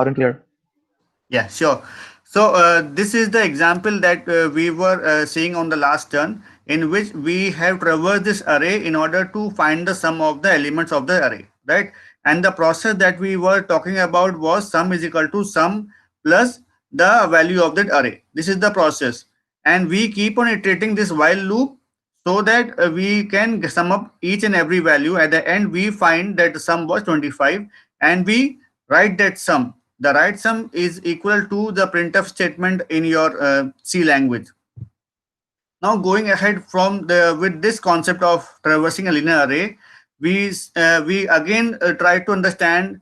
loud and clear. Yeah, sure. So this is the example that we were seeing on the last turn, in which we have traversed this array in order to find the sum of the elements of the array, right? And the process that we were talking about was sum is equal to sum plus the value of that array. This is the process, and we keep on iterating this while loop so that we can sum up each and every value. At the end, we find that the sum was 25, and we write that sum. The right sum is equal to the printf statement in your C language. Now, going ahead from the with this concept of traversing a linear array, we again try to understand,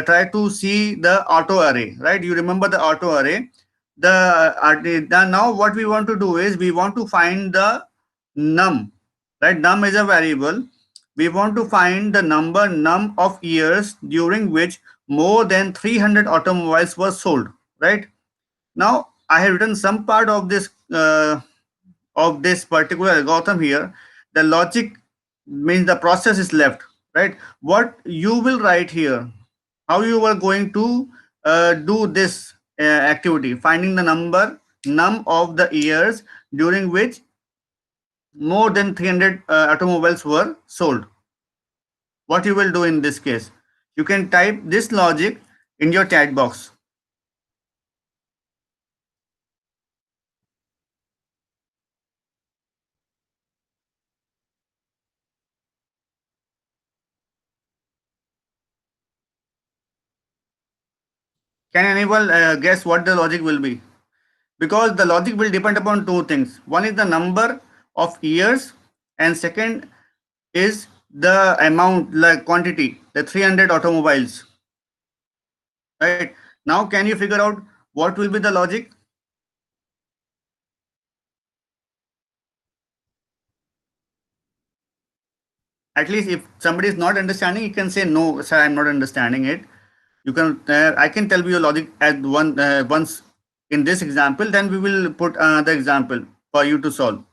try to see the auto array, right? You remember the auto array. Now what we want to do is we want to find the num, right? Num is a variable. We want to find the number num of years during which more than 300 automobiles were sold, right? Now I have written some part of this particular algorithm here. The logic means the process is left, right? What you will write here, how you are going to do this activity, finding the number num of the years during which more than 300 automobiles were sold. What you will do in this case, you can type this logic in your chat box. Can anyone guess what the logic will be? Because the logic will depend upon two things. One is the number of years, and second is the amount, like quantity, the 300 automobiles, right? Now can you figure out what will be the logic? At least if somebody is not understanding, you can say no sir, I'm not understanding it. You can I can tell you your logic at once in this example, then we will put another example for you to solve.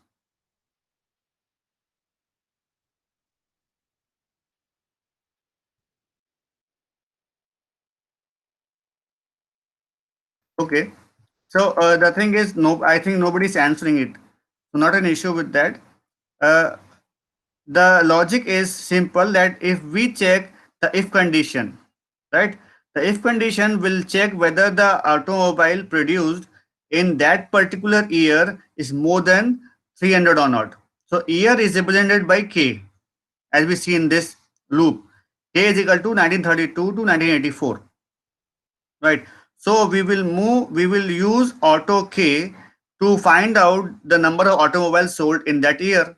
Okay. So the thing is, no, I think nobody's answering it. So not an issue with that. Uh, the logic is simple, that if we check the if condition, right? The if condition will check whether the automobile produced in that particular year is more than 300 or not. So year is represented by k, as we see in this loop. K is equal to 1932 to 1984, right? So we will use auto k to find out the number of automobiles sold in that year.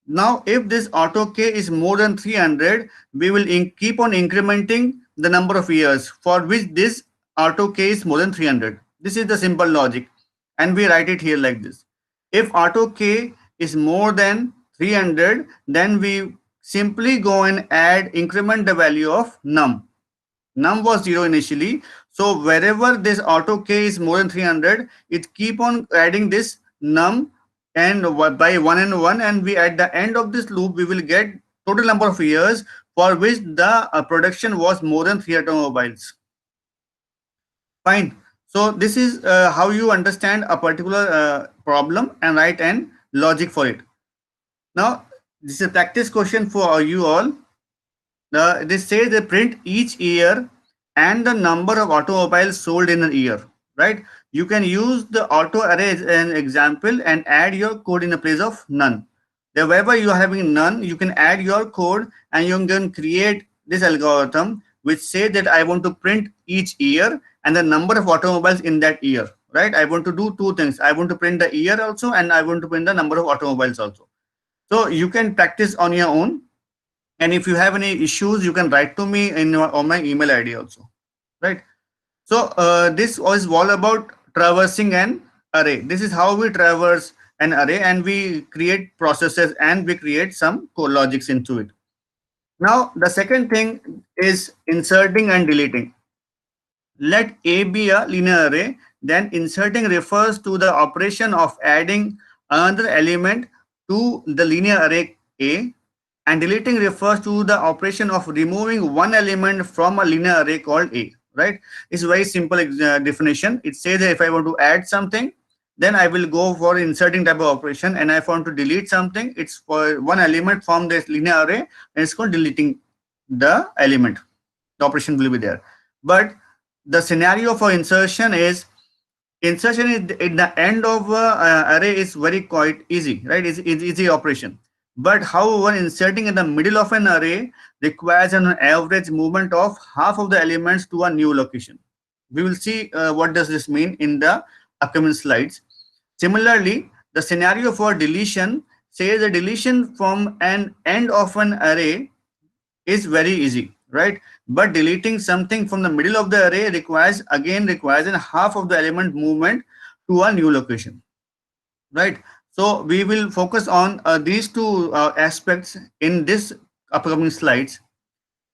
Now if this auto k is more than 300, we will keep on incrementing the number of years for which this auto k is more than 300. This is the simple logic, and we write it here like this. If auto k is more than 300, then we simply go and add increment the value of num. Num was 0 initially, so wherever this auto k is more than 300, it keep on adding this num and by 1 and 1, and we at the end of this loop we will get total number of years for which the production was more than 3 automobiles. Fine. So this is how you understand a particular problem and write an logic for it. Now this is a practice question for you all. This says they print each year and the number of automobiles sold in a year, right? You can use the auto array as an example and add your code in a place of none. Then wherever you are having none, you can add your code and you can create this algorithm which say that I want to print each year and the number of automobiles in that year, right? I want to do two things. I want to print the year also, and I want to print the number of automobiles also. So you can practice on your own, and if you have any issues, you can write to me on my email ID also, right? So this was all about traversing an array. This is how we traverse an array, and we create processes and we create some core logics into it. Now the second thing is inserting and deleting. Let A be a linear array, then inserting refers to the operation of adding another element to the linear array A, and deleting refers to the operation of removing one element from a linear array called A, right? It's very simple definition. It says that if I want to add something, then I will go for inserting type of operation, and if I want to delete something, it's for one element from this linear array, and it's called deleting the element. The operation will be there. But the scenario for insertion is, insertion is at the end of array is very quite easy, right? It's easy operation. But however, inserting in the middle of an array requires an average movement of half of the elements to a new location. We will see what does this mean in the upcoming slides. Similarly, the scenario for deletion says the deletion from an end of an array is very easy, right? But deleting something from the middle of the array requires a half of the element movement to a new location, right? So we will focus on these two aspects in this upcoming slides.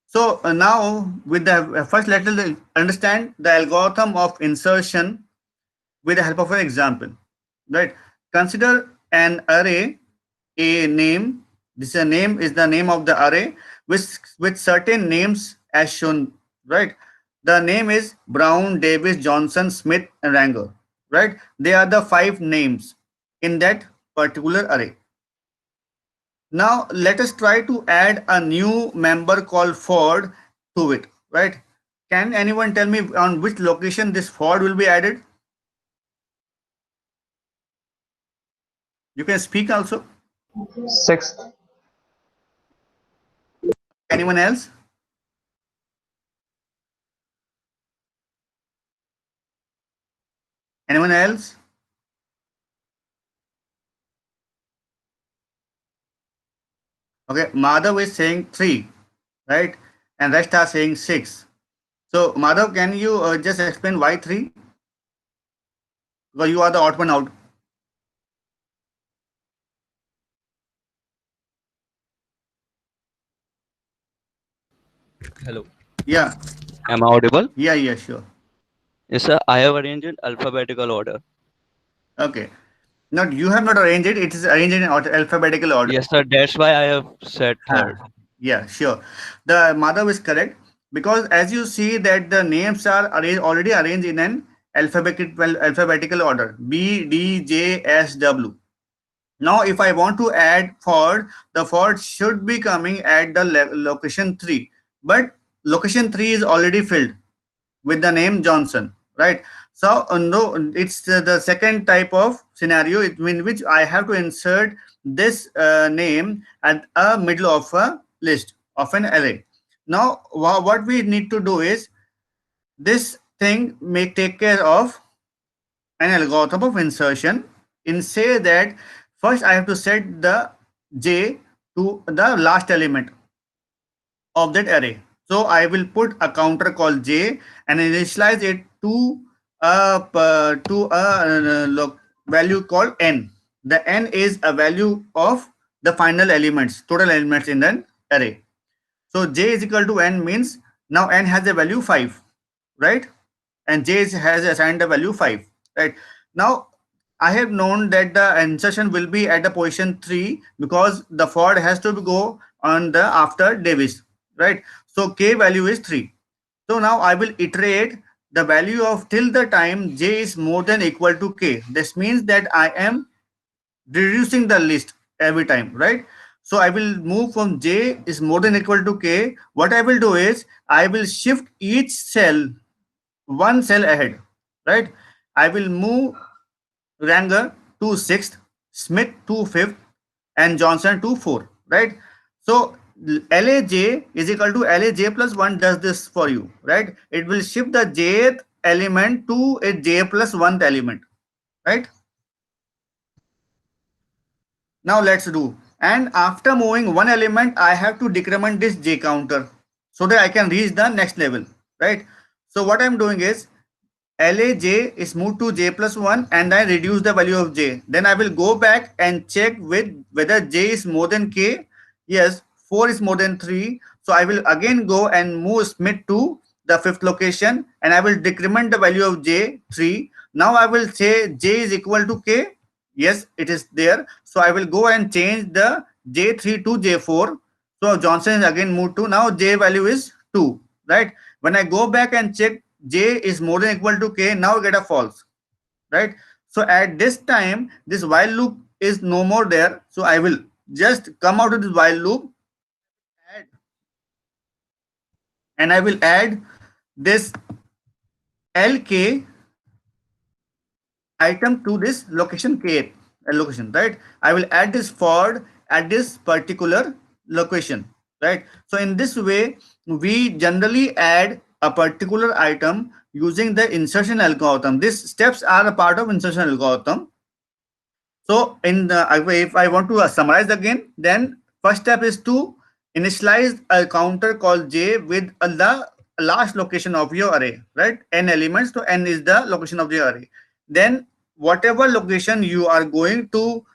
So now with the first, let us understand the algorithm of insertion with the help of an example, right? Consider an array, a name. This is a name is the name of the array with certain names as shown, right? The name is Brown, Davis, Johnson, Smith, and Ranger, right? They are the five names in that particular array. Now let us try to add a new member called Ford to it, right? Can anyone tell me on which location this Ford will be added? You can speak also. Sixth. Anyone else? Anyone else? Okay, Madhav is saying 3, right? And rest are saying 6. So Madhav, can you just explain why 3? Because you are the odd one out. Hello. Yeah, Am I audible? yeah, sure. Yes, sir. I have arranged in alphabetical order. Okay. Now you have not arranged it, it is arranged in alphabetical order. Yes, sir. That's why I have said third. Yeah, sure. The Madhav is correct, because as you see that the names are already arranged in an alphabetical order, B, D, J, S, W. Now, if I want to add Ford, the Ford should be coming at the location 3, but location 3 is already filled with the name Johnson, right? So no, it's the second type of scenario in which I have to insert this name at a middle of a list of an array. Now, what we need to do is, this thing may take care of an algorithm of insertion. In say that first I have to set the j to the last element of that array. So I will put a counter called j and initialize it to a value called n. The n is a value of the final elements, total elements in an array. So j is equal to n means now n has a value 5, right? And j has assigned a value 5, right? Now I have known that the insertion will be at the position 3 because the Ford has to go on the after Davis, right? So k value is 3. So now I will iterate the value of till the time j is more than equal to k. This means that I am reducing the list every time, right? So I will move from j is more than equal to k. What I will do is I will shift each cell one cell ahead, right? I will move Ranger to 6th, Smith to 5th, and Johnson to 4, right? So Laj is equal to Laj plus 1 does this for you, right? It will shift the jth element to a j plus 1th element, right? Now let's do. And after moving one element, I have to decrement this j counter so that I can reach the next level, right? So what I'm doing is Laj is moved to j plus 1 and I reduce the value of j. Then I will go back and check with whether j is more than k. Yes, 4 is more than 3. So I will again go and move Smith to the 5th location and I will decrement the value of j 3. Now I will say j is equal to k. Yes, it is there. So I will go and change the j3 to j4. So Johnson is again moved to, now j value is 2, right? When I go back and check j is more than equal to k, now get a false, right? So at this time, this while loop is no more there. So I will just come out of this while loop, add, and I will add this lk item to this location k location, right? I will add this for at this particular location, right? So in this way, we generally add a particular item using the insertion algorithm. These steps are a part of insertion algorithm. So in the, if I want to summarize again, then first step is to initialize a counter called j with the last location of your array, right? N elements, so n is the location of the array. Then whatever location you are going to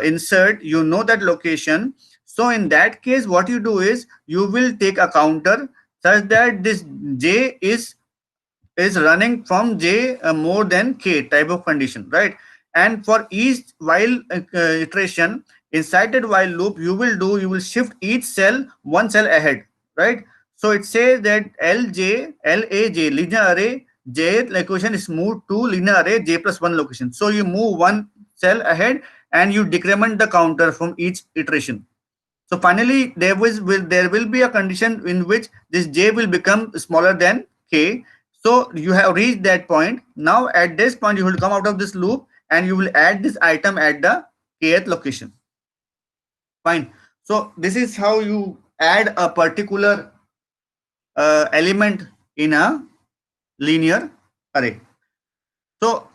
insert, you know that location. So in that case, what you do is you will take a counter such that this j is running from j more than k type of condition, right? And for each while iteration inside that while loop, you will shift each cell one cell ahead, right? So it says that laj linear array j location is moved to linear array j plus 1 location. So you move one cell ahead and you decrement the counter from each iteration. So finally, there will be a condition in which this j will become smaller than k. So you have reached that point. Now at this point, you will come out of this loop and you will add this item at the kth location. Fine. So this is how you add a particular element in a linear array. So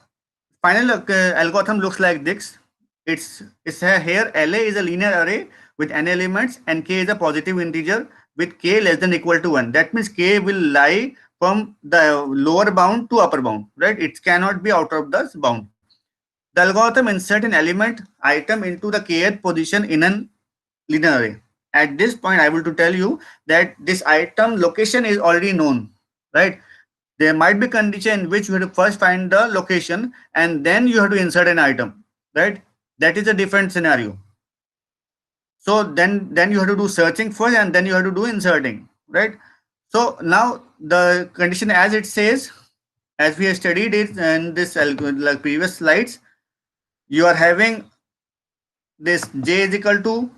final algorithm looks like this. Here LA is a linear array with n elements and k is a positive integer with k less than equal to 1. That means k will lie from the lower bound to upper bound, right? It cannot be out of the bound. The algorithm insert an element item into the kth position in an linear array. At this point, I will to tell you that this item location is already known, right? There might be condition in which you have to first find the location and then you have to insert an item, right? That is a different scenario. So then you have to do searching first and then you have to do inserting, right? So now the condition as it says, as we have studied it in this like previous slides, you are having this j is equal to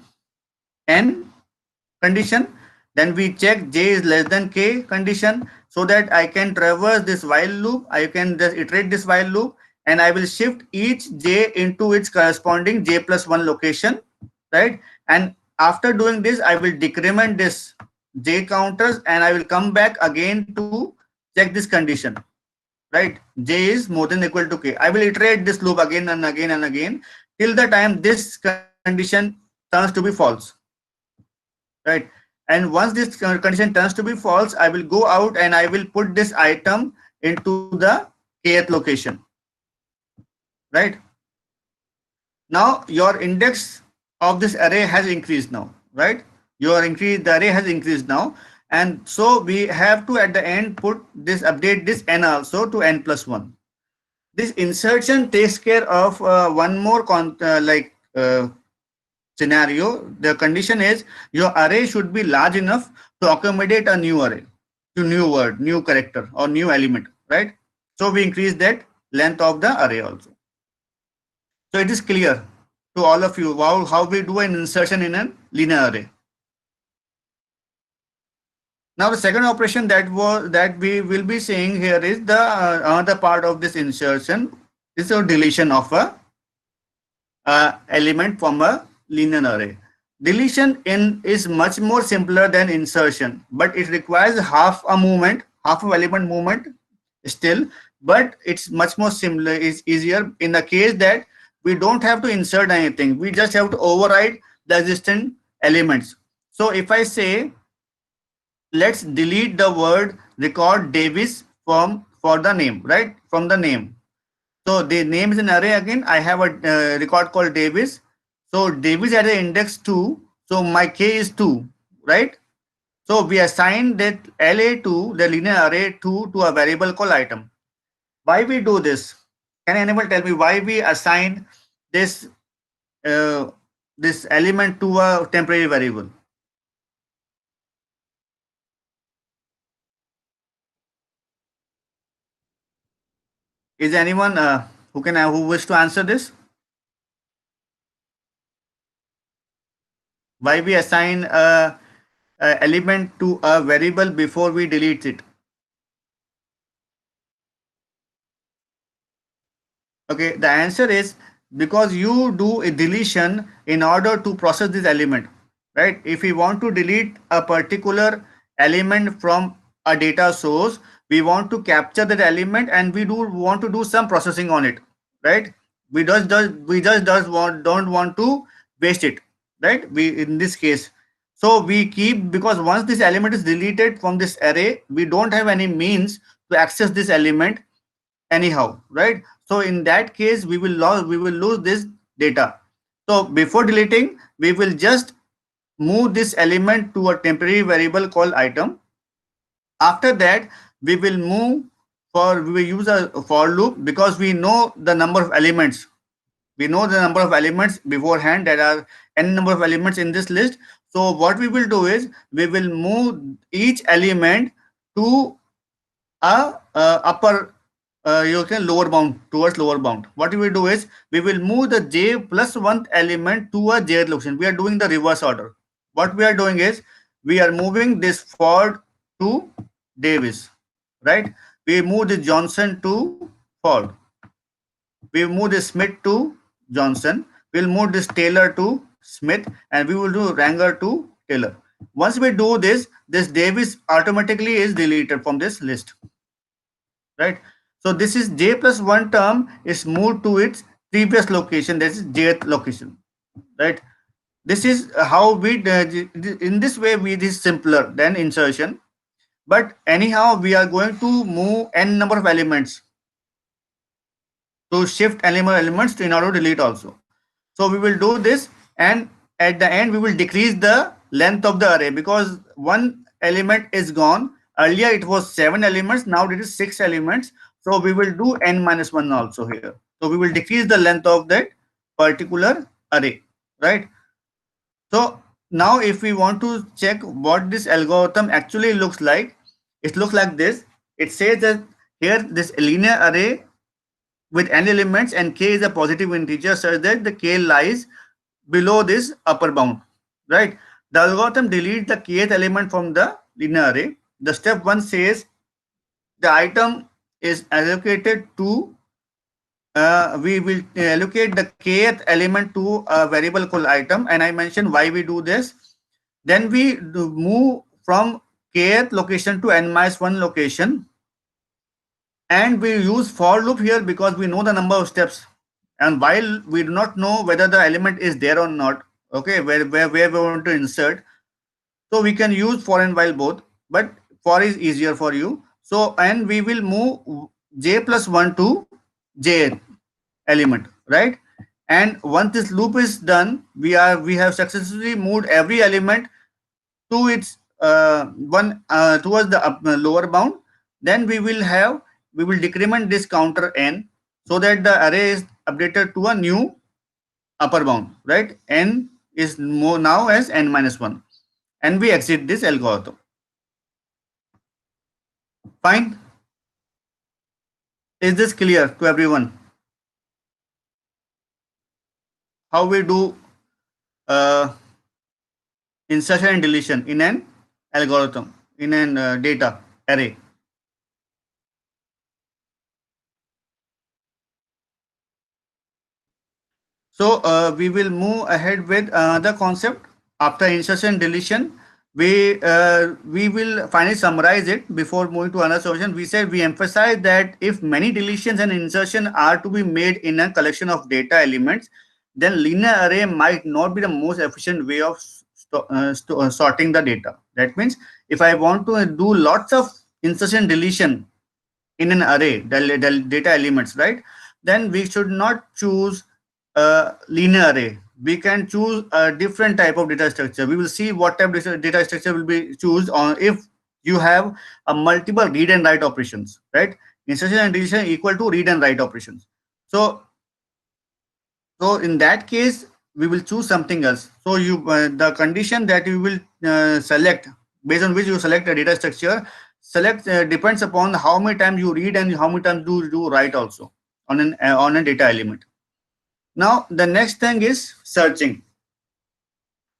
n condition, then we check j is less than k condition, so that I can traverse this while loop. I can just iterate this while loop and I will shift each j into its corresponding j plus 1 location, right? And after doing this, I will decrement this j counters and I will come back again to check this condition, right? J is more than equal to k. I will iterate this loop again and again and again till the time this condition turns to be false, right? And once this condition turns to be false, I will go out and I will put this item into the kth location, right? Now your index of this array has increased now, right? The array has increased now, and so we have to at the end put this, update this n also to n plus 1. This insertion takes care of one more scenario. The condition is your array should be large enough to accommodate a new array, to new word, new character or new element, right? So we increase that length of the array also. So it is clear to all of you how we do an insertion in a linear array. Now the second operation that we will be seeing here is the another part of this insertion is a deletion of a element from a linear array. Deletion is much more simpler than insertion, but it requires half of element movement still, but it's much more similar, is easier in the case that we don't have to insert anything. We just have to override the existing elements. So if I say, let's delete the word record Davis for the name, right? From the name. So the name is an array again. I have a record called Davis. So Davis at the index 2. So my k is 2, right? So we assign that LA2, the linear array 2, to a variable called item. Why we do this? Can anyone tell me why we assign this this element to a temporary variable? Is anyone who wish to answer this? Why we assign a element to a variable before we delete it? Okay, the answer is because you do a deletion in order to process this element, right? If we want to delete a particular element from a data source, we want to capture that element and we do want to do some processing on it, right? We just don't want to waste it, right? We in this case, so we keep, because once this element is deleted from this array, we don't have any means to access this element anyhow, right? So in that case we will lose this data. So before deleting, we will just move this element to a temporary variable called item. After that, we will use a for loop, because we know the number of elements. We know the number of elements beforehand. There are n number of elements in this list. So what we will do is we will move each element to upper, you can lower bound, towards lower bound. What we will do is we will move the j plus one element to a jth location. We are doing the reverse order. What we are doing is we are moving this Ford to Davis, right? We move the Johnson to Ford. We move this Smith to Johnson. We'll move this Taylor to Smith, and we will do Ranger to Taylor. Once we do this, this Davis automatically is deleted from this list, right? So this is j plus one term is moved to its previous location, that is jth location, right? This is how we in this way we, this is simpler than insertion. But anyhow, we are going to move n number of elements to shift elements in order to delete also. So we will do this, and at the end we will decrease the length of the array, because one element is gone. Earlier it was 7 elements, now it is 6 elements. So we will do n minus 1 also here. So we will decrease the length of that particular array, right? So now if we want to check what this algorithm actually looks like, it looks like this. It says that here this linear array with n elements and k is a positive integer such that the k lies below this upper bound, right? The algorithm deletes the kth element from the linear array. The step 1 says the item is allocated to, we will allocate the kth element to a variable called item, and I mentioned why we do this. Then we move from kth location to n minus 1 location, and we use for loop here because we know the number of steps, and while we do not know whether the element is there or not, okay, where we want to insert, so we can use for and while both, but for is easier for you. So, and we will move j plus 1 to j element, right? And once this loop is done, we have successfully moved every element to its one towards the lower bound. Then we will decrement this counter n, so that the array is updated to a new upper bound, right? N is more now as n minus 1, and we exit this algorithm. Fine. Is this clear to everyone? How we do uh, insertion and deletion in an algorithm, in an data array? So we will move ahead with another concept after insertion deletion. We will finally summarize it before moving to another solution. We said we emphasize that if many deletions and insertion are to be made in a collection of data elements, then linear array might not be the most efficient way of sorting the data. That means if I want to do lots of insertion deletion in an array, the data elements, right? Then we should not choose a linear array. We can choose a different type of data structure. We will see what type of data structure will be choose on if you have a multiple read and write operations, right? Insertion and deletion equal to read and write operations. So in that case, we will choose something else. So you the condition that you will select, based on which you select a data structure, depends upon how many times you read and how many times do write also. on a data element. Now the next thing is searching.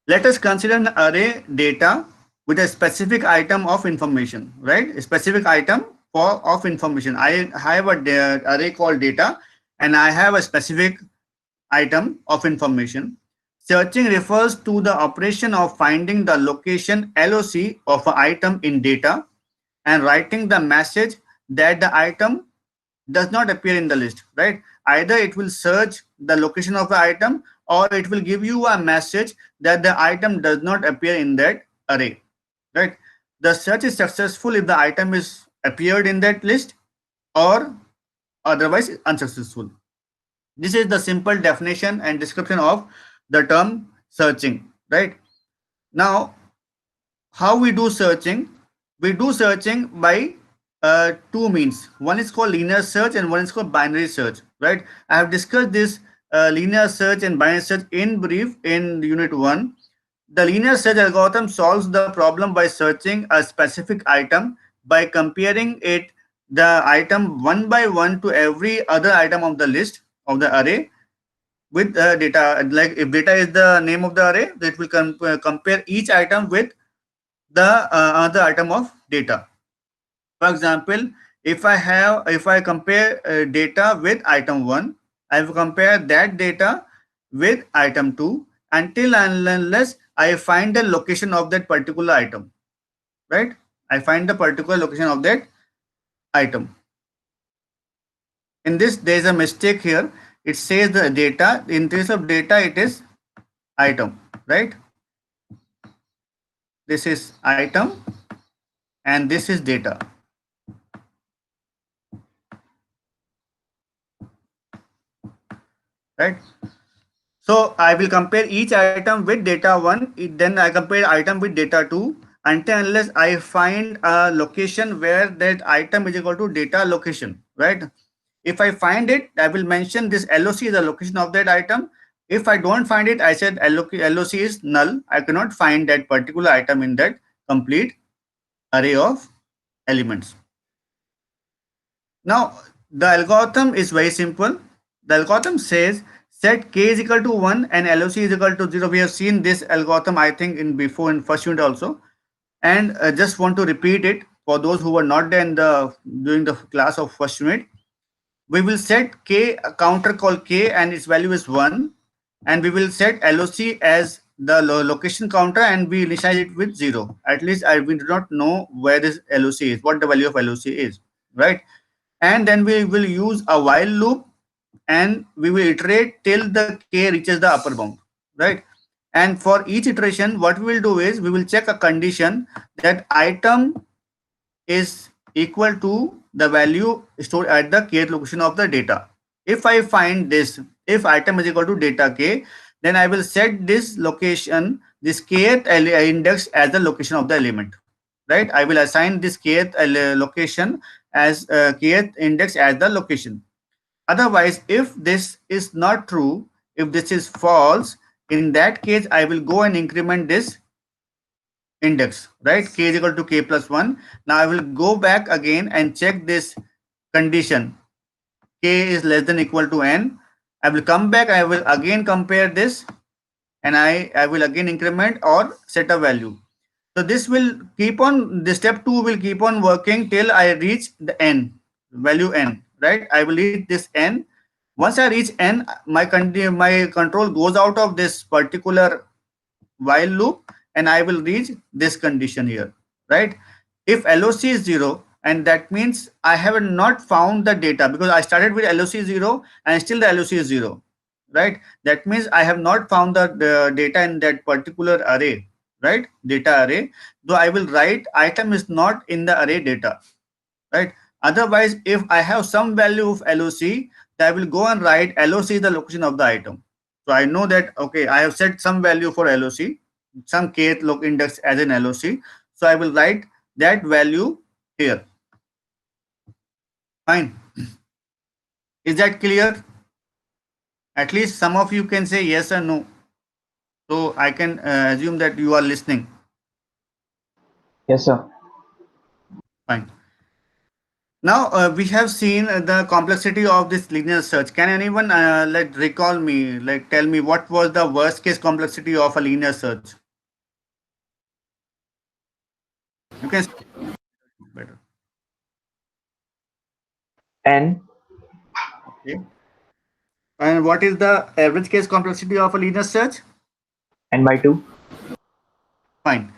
Let us consider an array data with a specific item of information, right? A specific item of information. I have a array called data, and I have a specific item of information. Searching refers to the operation of finding the location LOC of an item in data and writing the message that the item does not appear in the list, right? Either it will search the location of the item, or it will give you a message that the item does not appear in that array, right? The search is successful if the item is appeared in that list, or otherwise unsuccessful. This is the simple definition and description of the term searching, right? Now, how we do searching? We do searching by two means. One is called linear search and one is called binary search, right? I have discussed this linear search and binary search in brief in unit 1. The linear search algorithm solves the problem by searching a specific item by comparing it the item one by one to every other item of the list of the array with data. Like if data is the name of the array, it will compare each item with the other item of data. For example, if I compare data with item 1, I will compare that data with item 2 until and unless I find the location of that particular item, right? I find the particular location of that item. In this, there is a mistake here. It says the data. In case of data, it is item, right? This is item and this is data. Right? So I will compare each item with data 1, then I compare item with data 2 until unless I find a location where that item is equal to data location, right? If I find it, I will mention this LOC is the location of that item. If I don't find it, I said LOC is null. I cannot find that particular item in that complete array of elements. Now, the algorithm is very simple. The algorithm says set k is equal to 1 and LOC is equal to 0. We have seen this algorithm, I think, in first unit also. And just want to repeat it for those who were not there during the class of first unit. We will set k, a counter called k, and its value is 1. And we will set LOC as the location counter, and we initialize it with 0. At least we do not know where this LOC is, what the value of LOC is, right? And then we will use a while loop and we will iterate till the k reaches the upper bound, right? And for each iteration, what we will do is we will check a condition that item is equal to the value stored at the kth location of the data. If I find this, if item is equal to data k, then I will set this location, this kth index as the location of the element, right? I will assign this kth location as kth index as the location. Otherwise, if this is not true, if this is false, in that case, I will go and increment this index, right? K is equal to k plus 1. Now I will go back again and check this condition. K is less than equal to n. I will come back, I will again compare this, and I will again increment or set a value. So this will keep on, the step 2 will keep on working till I reach the n, value n, right? I will reach this n. Once I reach n, my control goes out of this particular while loop and I will reach this condition here, right? If LOC is 0, and that means I have not found the data because I started with LOC 0 and still the LOC is 0, right? That means I have not found the data in that particular array, right? Data array. Though I will write item is not in the array data, right? Otherwise, if I have some value of LOC, then I will go and write LOC is the location of the item. So I know that, okay, I have set some value for LOC, some kth index as an LOC. So I will write that value here. Fine. Is that clear? At least some of you can say yes or no. So I can assume that you are listening. Yes, sir. Fine. Now we have seen the complexity of this linear search. Can anyone recall me, like tell me what was the worst case complexity of a linear search? You can say better. N Okay. And what is the average case complexity of a linear search? N by 2. Fine.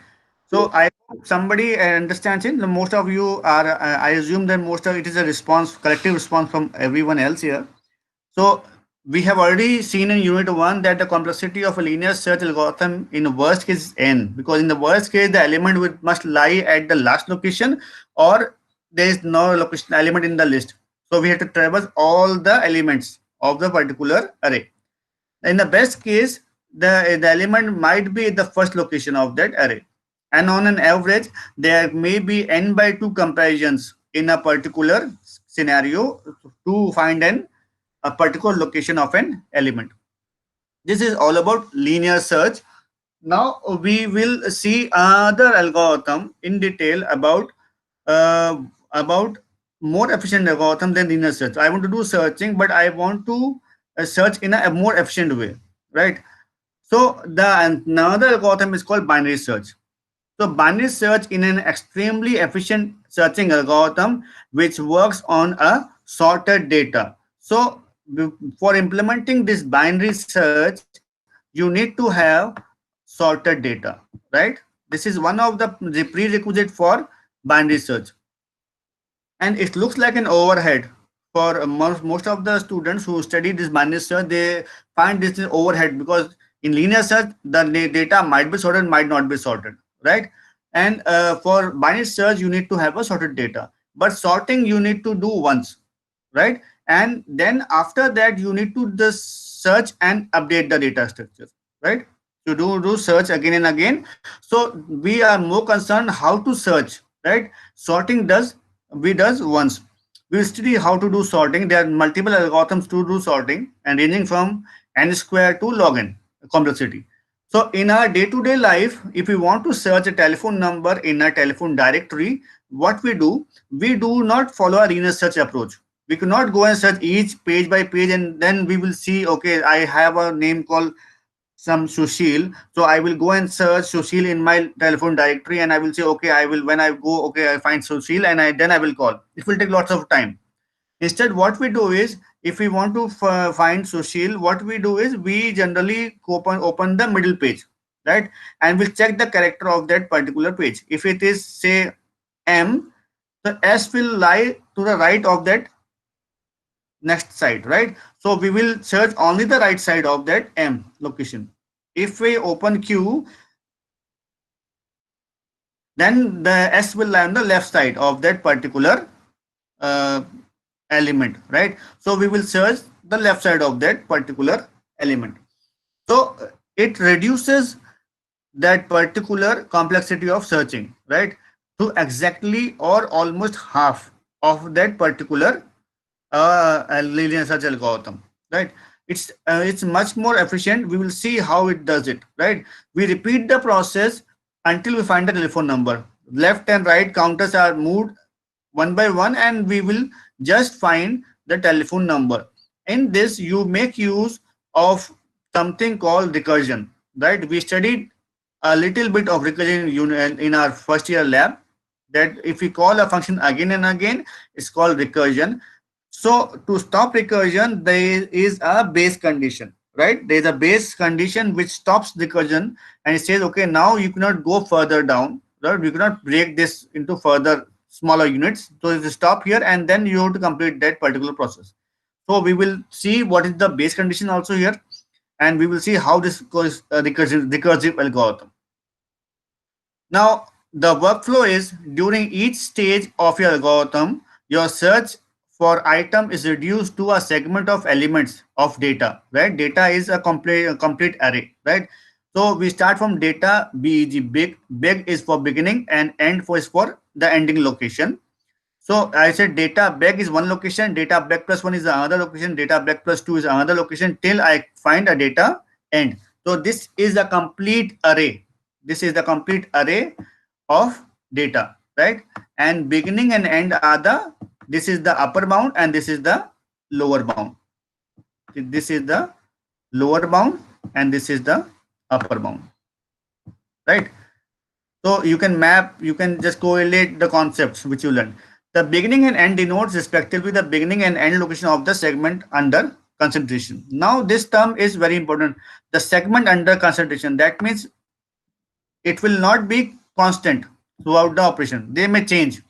So I hope somebody understands it. Most of you are. I assume that most of it is a response, collective response from everyone else here. So we have already seen in unit one that the complexity of a linear search algorithm in worst case is n, because in the worst case the element must lie at the last location, or there is no location element in the list. So we have to traverse all the elements of the particular array. In the best case, the element might be at the first location of that array. And on an average, there may be n by 2 comparisons in a particular scenario to find a particular location of an element. This is all about linear search. Now we will see other algorithm in detail uh, about more efficient algorithm than linear search. I want to do searching, but I want to search in a more efficient way, right? So the another algorithm is called binary search. So binary search in an extremely efficient searching algorithm which works on a sorted data. So for implementing this binary search, you need to have sorted data, right? This is one of the prerequisite for binary search. And it looks like an overhead for most of the students who study this binary search. They find this is overhead because in linear search the data might be sorted, might not be sorted, right? And for binary search you need to have a sorted data, but sorting you need to do once, right? And then after that you need to just search and update the data structure, right? To do search again and again. So we are more concerned how to search, right? Sorting does once. We will study how to do sorting. There are multiple algorithms to do sorting and ranging from n square to log n complexity. So in our day-to-day life, if we want to search a telephone number in a telephone directory, what we do not follow a linear search approach. We cannot go and search each page by page and then we will see, okay, I have a name called some Sushil. So I will go and search Sushil in my telephone directory and I will say, okay, I will, when I go, okay, I find Sushil and then I will call. It will take lots of time. Instead, what we do is, if we want to find Sushil, what we do is we generally open the middle page, right? And we'll check the character of that particular page. If it is, say, M, the S will lie to the right of that next side, right? So we will search only the right side of that M location. If we open Q, then the S will lie on the left side of that particular uh, element, right? So we will search the left side of that particular element. So it reduces that particular complexity of searching, right? To exactly or almost half of that particular linear search algorithm, right? It's much more efficient. We will see how it does it, right? We repeat the process until we find the telephone number. Left and right counters are moved one by one and we will just find the telephone number. In this you make use of something called recursion, right? We studied a little bit of recursion in our first year lab, that if we call a function again and again, it's called recursion. So to stop recursion, there is a base condition, right? There is a base condition which stops recursion and it says, okay, now you cannot go further down, right? You cannot break this into further smaller units. So you stop here and then you have to complete that particular process. So we will see what is the base condition also here, and we will see how this goes recursive algorithm. Now, the workflow is during each stage of your algorithm, your search for item is reduced to a segment of elements of data, right? Data is a complete array, right? So we start from data, beg, beg is for beginning and end for is for the ending location. So I said data beg is one location, data beg plus one is another location, data beg plus two is another location till I find a data end. So this is a complete array. This is the complete array of data, right? And beginning and end are the This is the upper bound and this is the lower bound. This is the lower bound and this is the upper bound, right? So you can map, you can just correlate the concepts which you learned. The beginning and end denotes respectively the beginning and end location of the segment under consideration. Now this term is very important. The segment under consideration, that means it will not be constant throughout the operation. They may change.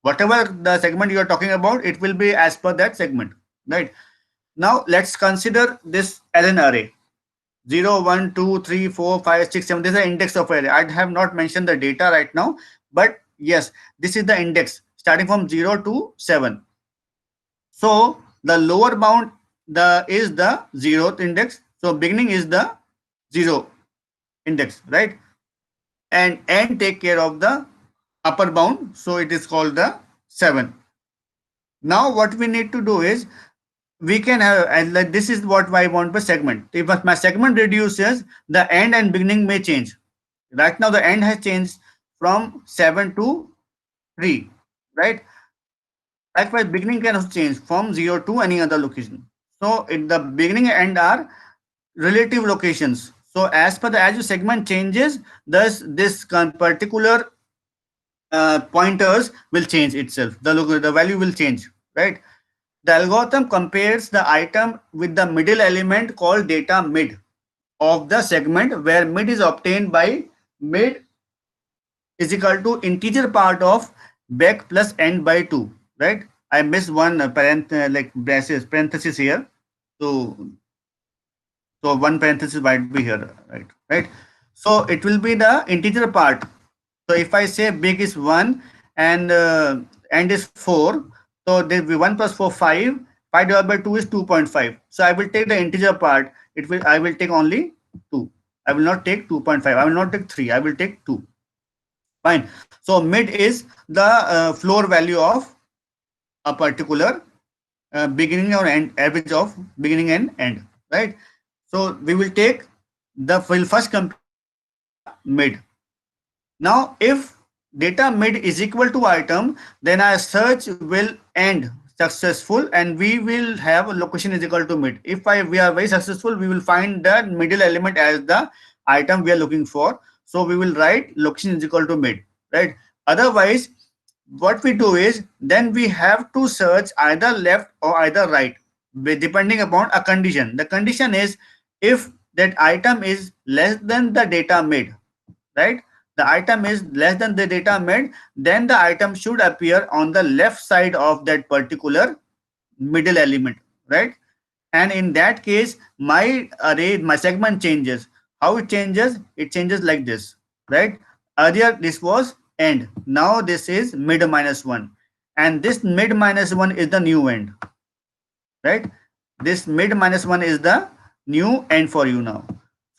Whatever the segment you are talking about, it will be as per that segment, right? Now let's consider this as an array. 0, 1, 2, 3, 4, 5, 6, 7. This is the index of array. I have not mentioned the data right now, but yes, this is the index starting from 0 to 7. So the lower bound is the 0th index. So beginning is the 0 index, right? And end take care of the upper bound. So it is called the 7. Now what we need to do is, we can have, and like this is what I want by segment. If my segment reduces, the end and beginning may change. Right now the end has changed from 7 to 3, right? Likewise, beginning can also change from 0 to any other location. So the beginning and end are relative locations. So as per as your segment changes, thus this particular pointers will change itself. The value will change, right? The algorithm compares the item with the middle element called data mid of the segment, where mid is obtained by mid is equal to integer part of back plus end by 2, right? I missed one parenthesis here. So one parenthesis might be here, right? So it will be the integer part. So if I say big is 1 and end is 4, so there will be 1 plus 4, 5. 5 divided by 2 is 2.5. So I will take the integer part. I will take only 2. I will not take 2.5. I will not take 3. I will take 2. Fine. So mid is the floor value of a particular beginning or end, average of beginning and end, right? So we will take will first compute mid. Now if data mid is equal to item, then our search will end successful and we will have location is equal to mid. If we are very successful, we will find the middle element as the item we are looking for. So we will write location is equal to mid, right? Otherwise, what we do is then we have to search either left or either right, depending upon a condition. The condition is if that item is less than the data mid, right? The item is less than the data mid, then the item should appear on the left side of that particular middle element, right? And in that case, my array, my segment changes. How it changes? It changes like this, right? Earlier this was end. Now this is mid minus 1. And this mid minus 1 is the new end, right? This mid minus 1 is the new end for you now.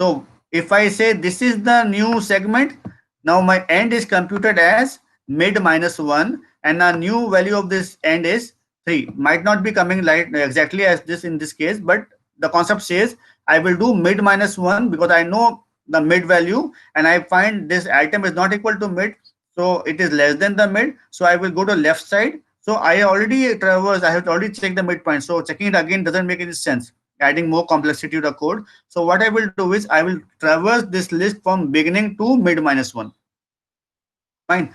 So if I say this is the new segment, now my end is computed as mid minus 1 and the new value of this end is 3. Might not be coming like exactly as this in this case, but the concept says I will do mid minus 1 because I know the mid value and I find this item is not equal to mid, so it is less than the mid, so I will go to left side. So I have already checked the midpoint, so checking it again doesn't make any sense, adding more complexity to the code. So what I will do is I will traverse this list from beginning to mid minus 1. Fine.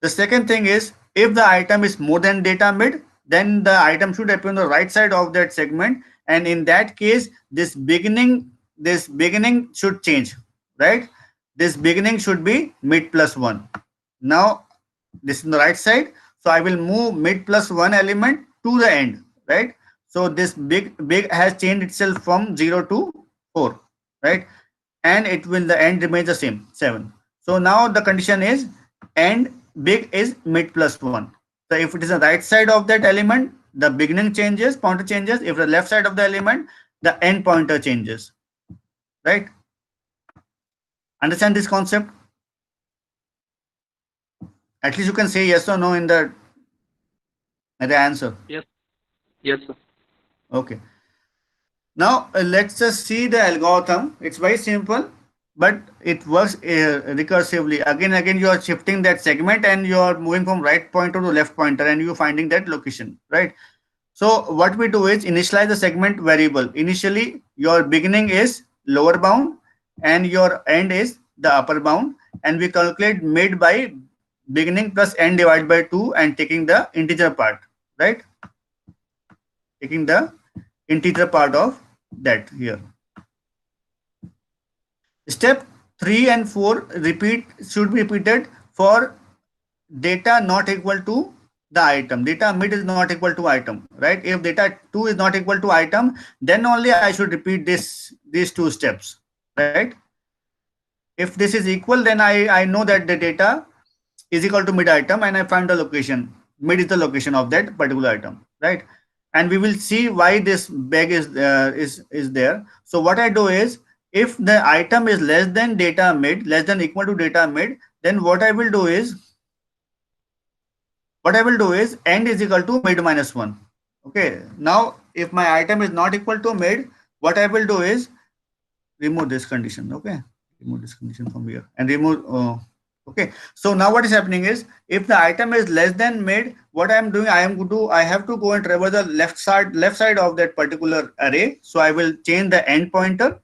The second thing is if the item is more than data mid, then the item should appear on the right side of that segment, and in that case this beginning should change, right? This beginning should be mid plus 1. Now this is the right side, so I will move mid plus 1 element to the end, right? So this big has changed itself from 0 to 4, right? And the end remains the same, 7. So now the condition is end big is mid plus 1. So if it is the right side of that element, the beginning changes, pointer changes. If the left side of the element, the end pointer changes, right? Understand this concept? At least you can say yes or no in the answer. Yes. Yes, sir. Okay. Now let's just see the algorithm. It's very simple. but it works recursively. Again, you are shifting that segment and you are moving from right pointer to left pointer and you're finding that location, right? So what we do is initialize the segment variable. Initially, your beginning is lower bound and your end is the upper bound, and we calculate mid by beginning plus end divided by 2 and taking the integer part, right? Taking the integer part of that here. Step 3 and 4 should be repeated for data not equal to the item. Data mid is not equal to item, right? If data 2 is not equal to item, then only I should repeat these two steps, right? If this is equal, then I know that the data is equal to mid item and I find the location. Mid is the location of that particular item, right? And we will see why this bag is there. So what I do is, if the item is less than data mid, less than equal to data mid, then what I will do is end is equal to mid minus 1. Okay, now if my item is not equal to mid, what I will do is remove this condition. Okay, remove this condition from here and remove okay. So now what is happening is, if the item is less than mid, what I am doing, I have to go and traverse the left side of that particular array. So I will change the end pointer,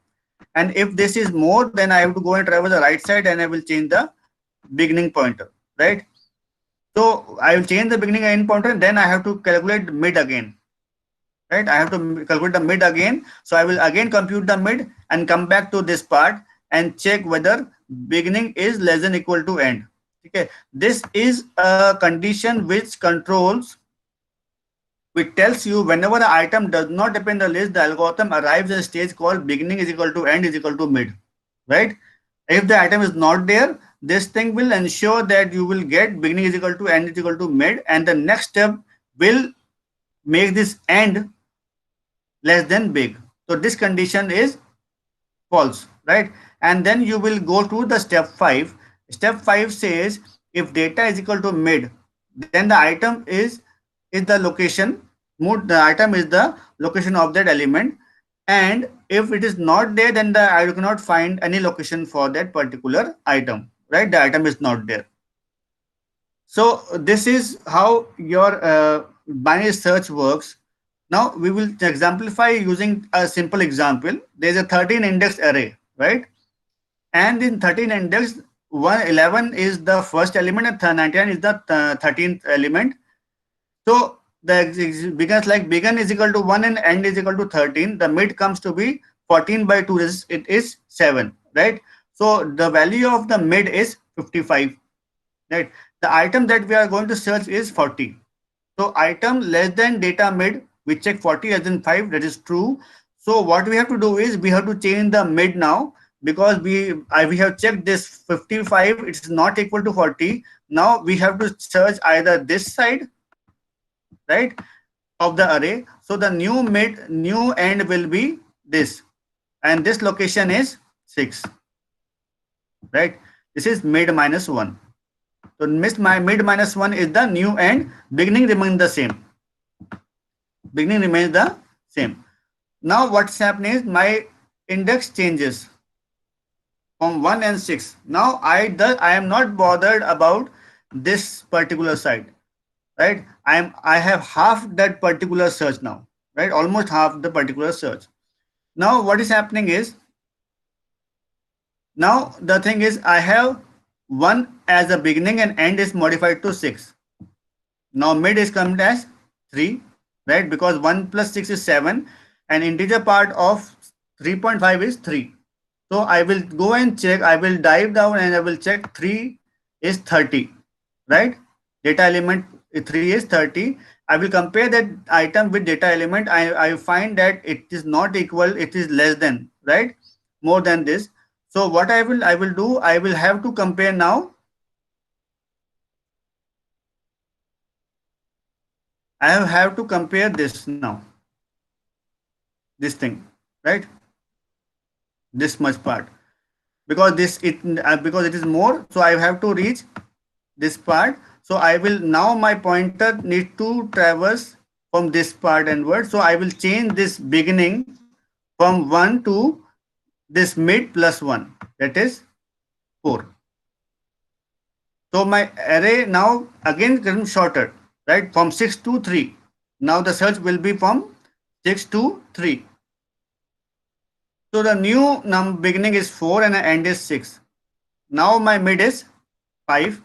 and if this is more, then I have to go and traverse the right side and I will change the beginning pointer, right? So I will change the beginning and end pointer, and then I have to calculate mid again, right? I have to calculate the mid again. So I will again compute the mid and come back to this part and check whether beginning is less than equal to end. Okay, this is a condition which tells you whenever an item does not depend on the list, the algorithm arrives at a stage called beginning is equal to end is equal to mid, right? If the item is not there, this thing will ensure that you will get beginning is equal to end is equal to mid, and the next step will make this end less than big. So this condition is false, right? And then you will go to the step 5. Step 5 says if data is equal to mid, then the item is the location. The item is the location of that element, and if it is not there, then I cannot find any location for that particular item, right? The item is not there. So this is how your binary search works. Now we will exemplify using a simple example. There is a 13 index array, right? And in 13 index, 11 is the first element and 99 is the 13th element. So the begin is equal to 1 and end is equal to 13. The mid comes to be 14 by 2, it is 7, right? So the value of the mid is 55, right? The item that we are going to search is 40. So item less than data mid, we check 40 as in 5, that is true. So what we have to do is we have to change the mid now, because we have checked this 55, it is not equal to 40. Now we have to search either this side, right, of the array. So the new end will be this, and this location is 6, right? This is mid minus 1. So my mid minus 1 is the new end. Beginning remains the same. Beginning remains the same. Now what's happening is my index changes from 1 and 6. Now I am not bothered about this particular side, right? I have half that particular search now, right? Almost half the particular search. Now what is happening is, now the thing is, I have 1 as a beginning and end is modified to 6. Now mid is coming as 3, right? Because 1 plus 6 is 7 and integer part of 3.5 is 3. So I will go and check, I will dive down and I will check 3 is 30, right? Data element 3 is 30. I will compare that item with data element. I find that it is not equal, it is less than, right? More than this. So what I will do, I will have to compare now. I have to compare this now. This thing, right? This much part. Because because it is more, so I have to reach this part. So I will now, my pointer need to traverse from this part onward. So I will change this beginning from 1 to this mid plus 1. that is 4. So my array now again becomes shorter, right? From 6 to 3. Now the search will be from 6 to 3. So the new beginning is 4 and the end is 6. Now my mid is 5,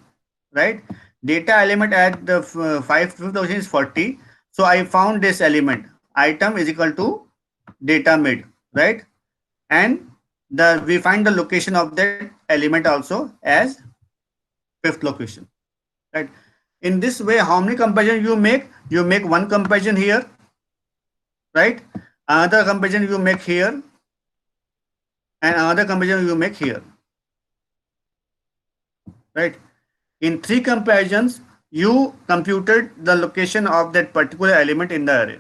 right? Data element at the 5th position is 40. So I found this element. Item is equal to data mid, right? And we find the location of that element also as 5th location, right? In this way, how many comparisons you make? You make one comparison here, right? Another comparison you make here, and another comparison you make here, right? In 3 comparisons, you computed the location of that particular element in the array,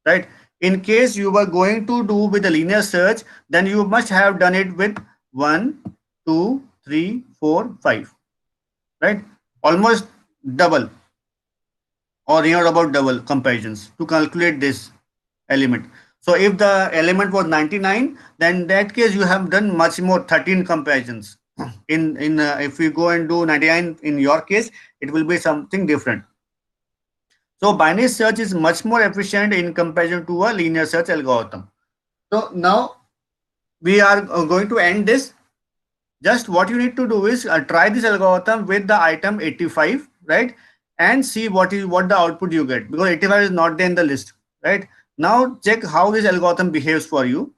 right? In case you were going to do with a linear search, then you must have done it with 1, 2, 3, 4, 5, right? Almost double or near about double comparisons to calculate this element. So if the element was 99, then in that case you have done much more, 13 comparisons. If you go and do 99 in your case, it will be something different. So binary search is much more efficient in comparison to a linear search algorithm. So now we are going to end this. Just what you need to do is try this algorithm with the item 85, right? And see what the output you get, because 85 is not there in the list, right? Now check how this algorithm behaves for you.